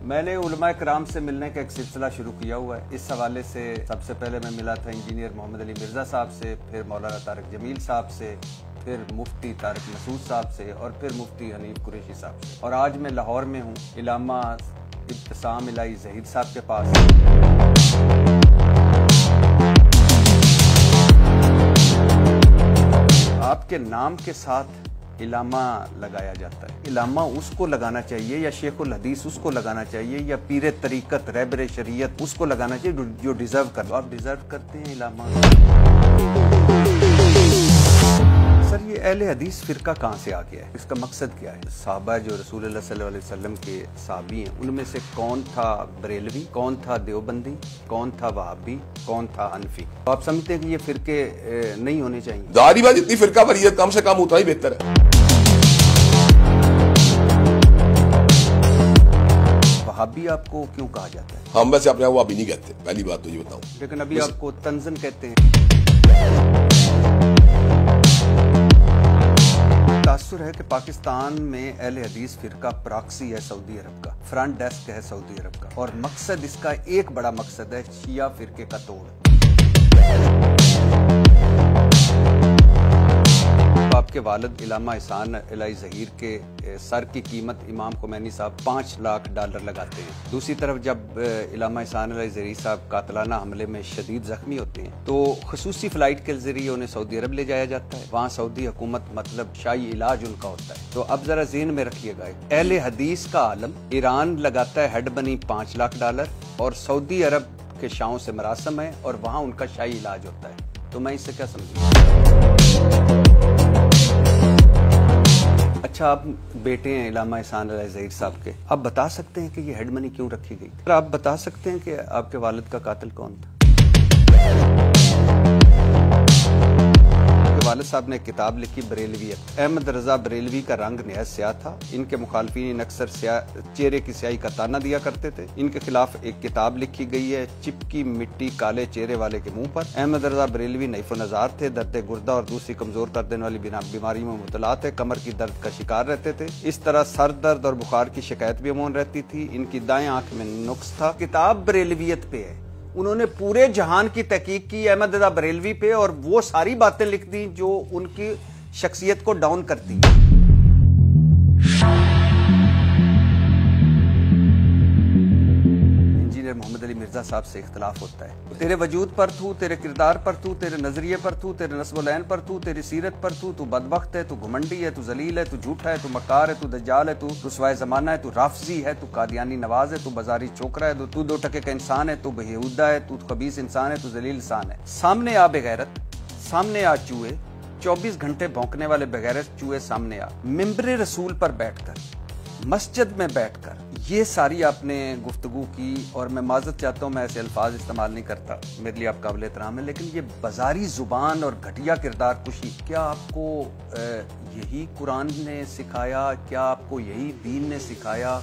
मैंने उलमा कराम से मिलने का एक सिलसिला शुरू किया हुआ है। इस हवाले से सबसे पहले मैं मिला था इंजीनियर मोहम्मद अली मिर्ज़ा साहब से, फिर मौलाना तारिक जमील साहब से, फिर मुफ्ती तारिक मसूद साहब से और फिर मुफ्ती हनीफ कुरैशी साहब से। और आज मैं लाहौर में हूँ, इलामा इब्तिसाम इलाही ज़हीर साहब के पास। आपके नाम के साथ इलामा लगाया जाता है। इलामा उसको लगाना चाहिए या शेखुल हदीस उसको लगाना चाहिए या पीरे तरीकत रहबरे शरीयत उसको लगाना चाहिए जो डिजर्व कर। आप डिजर्व करते हैं इलामा। सर, ये अहले हदीस फिरका कहाँ से आ गया है? इसका मकसद क्या है? साहबा जो रसूलुल्लाह सल्लल्लाहु अलैहि वसल्लम के साहबी हैं, उनमें से कौन था बरेलवी, कौन था देवबंदी, कौन था वहाबी, कौन था हनफी? तो आप समझते हैं कि ये फिरके नहीं होने चाहिए? जाहिर बात, जितनी फिरका वरीयत कम से कम उतना ही बेहतर है। वहाबी आपको क्यों कहा जाता है? हम वैसे अपने वहाबी नहीं कहते, पहली बात तो ये बताऊं। लेकिन अभी आपको तंजन कहते हैं। तासुर है कि पाकिस्तान में अहले हदीस फिरका प्रॉक्सी है सऊदी अरब का, फ्रंट डेस्क है सऊदी अरब का, और मकसद इसका एक बड़ा मकसद है शिया फिरके का तोड़। आपके वालिद इलामा एहसान इलाही ज़हीर के सर की कीमत इमाम खोमैनी साहब $5 लाख लगाते हैं। दूसरी तरफ जब इलामा एहसान इलाही ज़हीर साहब कातलाना हमले में शदीद जख्मी होते हैं तो खसूसी फ्लाइट के जरिए उन्हें सऊदी अरब ले जाया जाता है। वहाँ सऊदी हुकूमत मतलब शाही इलाज उनका होता है। तो अब जरा ज़हन में रखिएगा, अहले हदीस का आलम ईरान लगाता है हेड बनी $5 लाख और सऊदी अरब के शाहों से मरासम है और वहाँ उनका शाही इलाज होता है। तो मैं इससे क्या समझूँ? अच्छा, आप बेटे हैं इलामा एहसान इलाही ज़हीर साहब के, आप बता सकते हैं कि ये हेड मनी क्यों रखी गई? आप बता सकते हैं कि आपके वालिद का कातिल कौन था? वालिद साहब ने किताब लिखी बरेलवियत। अहमद रजा बरेलवी का रंग नहायत स्याह था। इनके मुखालफिन अक्सर चेहरे की स्याही का ताना दिया करते थे। इनके खिलाफ एक किताब लिखी गई है, चिपकी मिट्टी काले चेहरे वाले के मुंह पर। अहमद रजा बरेलवी नईफो नजार थे, दर्द गुर्दा और दूसरी कमजोर कर देने वाली बीमारी में मुबतला थे, कमर की दर्द का शिकार रहते थे। इस तरह सर दर्द और बुखार की शिकायत भी अमूमन रहती थी। इनकी दाएं आंख में नुक्स था। किताब बरेलवियत पे है। उन्होंने पूरे जहान की तहकीक की अहमद रजा बरेलवी पे और वो सारी बातें लिख दी जो उनकी शख्सियत को डाउन करती है। इंजीनियर मोहम्मद अली मिर्जा साहब से इख्तलाफ होता है। तेरे वजूद पर तू, तेरे किरदार पर तू, तेरे नजरिए पर तू, तेरे नस्बुलैन पर तू, तेरी सीरत पर तू बदबख्त है, तू घुमंडी है, तू जलील है, तू झूठा है, तू मक्कार है, तू दज्जाल है, तू रुसवाए ज़माना है, तू राफजी है, तू कादियानी नवाज है, तू बाजारी छोकरा है, तू 2 टके का इंसान है, तू बेहुदा है, तू खबीस इंसान है, तू जलील इंसान है। सामने आ बेगैरत, सामने आ चूहे, 24 घंटे भौंकने वाले बेगैरत चूहे सामने आ। मिंबरे रसूल पर बैठकर, मस्जिद में बैठकर ये सारी आपने गुफ्तगू की। और मैं माजरत चाहता हूँ, मैं ऐसे अल्फाज इस्तेमाल नहीं करता, मेरे लिए आप काबिल एहतराम है, लेकिन ये बाजारी जुबान और घटिया किरदार कुशी, क्या आपको यही कुरान ने सिखाया? क्या आपको यही दीन ने सिखाया?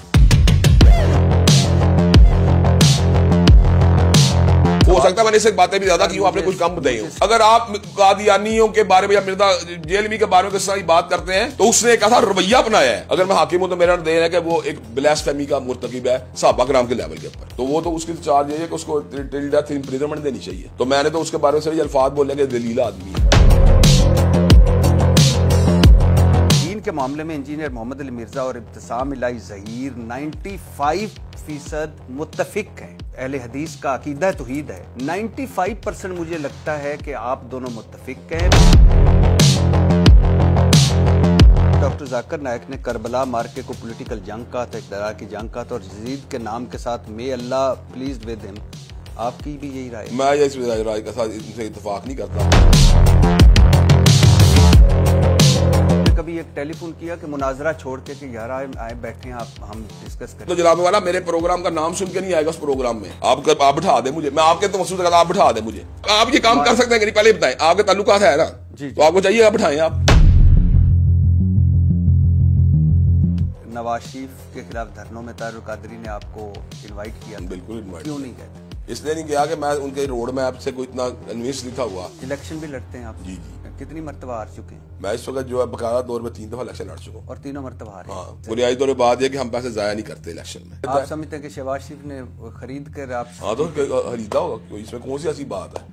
हो सकता है मैंने इससे बातें भी ज्यादा की हूं, आपने कुछ कम बताई हो। अगर आप कादियानियों के बारे में या मिर्जा जेलवी के बारे में किस तरह बात करते हैं तो उसने एक ऐसा रवैया अपनाया है। अगर मैं हाकिम हूं तो मेरा देन है कि वो एक ब्लास्फेमी का मुर्तकिब है सहाबा कराम के लेवल के ऊपर। तो वो तो उसकी चार्ज ये है कि उसको टिल डेथ इम्प्रिजनमेंट देनी चाहिए। तो मैंने तो उसके बारे में सिर्फ अल्फाज बोले कि दलीला आदमी है। के मामले में इंजीनियर मोहम्मद अली मिर्जा और इब्तिसाम इलाही ज़हीर 95% मुत्तफिक हैं। अहले हदीस का अकीदा तौहीद है। 95% मुझे लगता है कि आप दोनों मुत्तफिक हैं। डॉक्टर जाकिर नायक ने करबला मार्के को पॉलिटिकल जंग कहा था, इक़्तिदार की जंग कहा था, और यजीद के नाम के साथ मे अल्लाह प्लीज्ड विद हिम। आपकी भी यही राय? मैं इस राय के साथ इनसे इत्तेफाक नहीं करता। कभी एक टेलीफोन किया कि मुनाजरा छोड़ के कि यार आए बैठे हैं, आप हम डिस्कस करें? तो जनाब वाला मेरे प्रोग्राम का नाम सुन के नहीं आएगा उस प्रोग्राम में। आप बिठा दे मुझे, मैं आपके तो मकसूद कर, आप बिठा दे मुझे। आप ये काम कर सकते हैं कि नहीं पहले बताएं। आपके ताल्लुकात है ना जी, तो आपको चाहिए आप बिठाएं। आप नवाज शरीफ के खिलाफ धरनों में तारुल कादरी ने आपको इनवाइट किया? बिल्कुल इनवाइट। क्यों नहीं कहते? इसलिए नहीं किया कि मैं उनके रोड मैप से कोई इतना इन्वेस्ट लिखा हुआ। इलेक्शन भी लड़ते हैं आप? जी जी। कितनी मरतबा हार चुके हैं? मैं इस वक्त जो है बकायदा दौर में 3 दफा इलेक्शन लड़ चुका हूँ और तीनों मरतबा हारे। हाँ, बुनियादी तौर पर बात यह कि हम पैसे जाया नहीं करते इलेक्शन में। आप समझते हैं कि शहबाज शरीफ ने खरीद कर आप? हाँ, तो खरीदा होगा, इसमें कौन सी ऐसी बात है।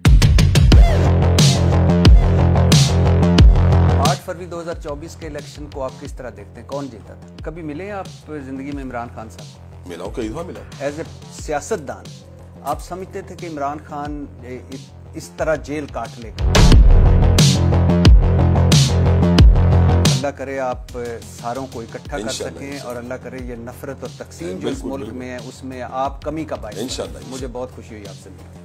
8 फरवरी 2024 के इलेक्शन को आप किस तरह देखते हैं? कौन जीता था? कभी मिले आप जिंदगी में इमरान खान साहब? मिला हूँ, कई दफा मिला। एज ए सियासतदान आप समझते थे कि इमरान खान इस तरह जेल काट लेगा? अल्लाह करे आप सारों को इकट्ठा कर सकें और अल्लाह करे ये नफरत और तकसीम जो इस मुल्क में है उसमें आप कमी का बायस। इंशाअल्लाह। मुझे बहुत खुशी हुई आपसे मिलकर।